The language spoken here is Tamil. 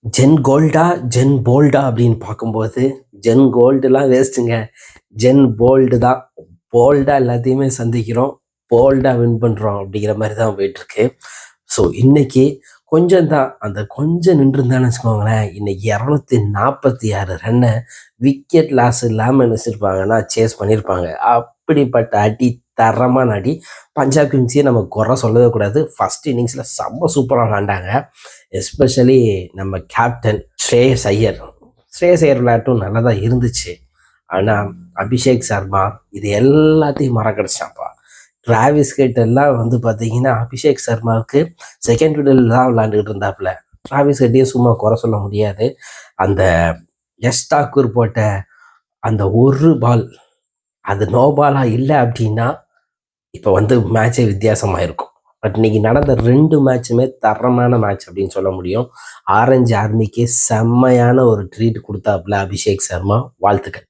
ஜென் கோல்டா, ஜென் போல்டா அப்படின்னு பார்க்கும்போது, ஜென் கோல்டுலாம் வேஸ்ட்டுங்க. ஜென் போல்டு தான். போல்டா எல்லாத்தையுமே சந்திக்கிறோம். போல்டா வின் பண்ணுறோம் அப்படிங்கிற மாதிரி தான் போயிட்டுருக்கு. ஸோ இன்னைக்கு கொஞ்சம் தான், அந்த கொஞ்சம் நின்றுருந்தான்னு வச்சுக்கோங்களேன், இன்னைக்கு 246 ரன்னை விக்கெட் லாஸ் இல்லாமல் நினைச்சிருப்பாங்கன்னா சேஸ் பண்ணியிருப்பாங்க. அப்படிப்பட்ட அடி, தரமான அடி. பஞ்சாப் கிங்ஸையே நம்ம குறை சொல்லவே கூடாது. ஃபர்ஸ்ட் இன்னிங்ஸில் செம்ம சூப்பராக விளாண்டாங்க. எஸ்பெஷலி நம்ம கேப்டன் ஸ்ரேயஸ் ஐயர். ஸ்ரேயஸ் ஐயர் விளையாட்டும் நல்லா தான் இருந்துச்சு. ஆனால் அபிஷேக் சர்மா இது எல்லாத்தையும் மறக்கடிச்சான்ப்பா. டிராவிஸ் ஹெட் எல்லாம் வந்து பார்த்தீங்கன்னா அபிஷேக் சர்மாவுக்கு செகண்ட் விடல் தான் விளாண்டுக்கிட்டு இருந்தாப்புல. டிராவிஸ் ஹெட்டையும் சும்மா குறை சொல்ல முடியாது. அந்த எஸ் தாக்கூர் போட்ட அந்த ஒரு பால், அது நோ பாலாக இல்லை அப்படின்னா இப்போ வந்து மேட்சே வித்தியாசமாக இருக்கும். பட் இன்னைக்கு நடந்த 2 மேட்சுமே தரமான மேட்ச் அப்படின்னு சொல்ல முடியும். ஆரஞ்சு ஆர்மிக்கு செம்மையான ஒரு ட்ரீட் கொடுத்தாப்புல அபிஷேக் சர்மா. வாழ்த்துக்கள்.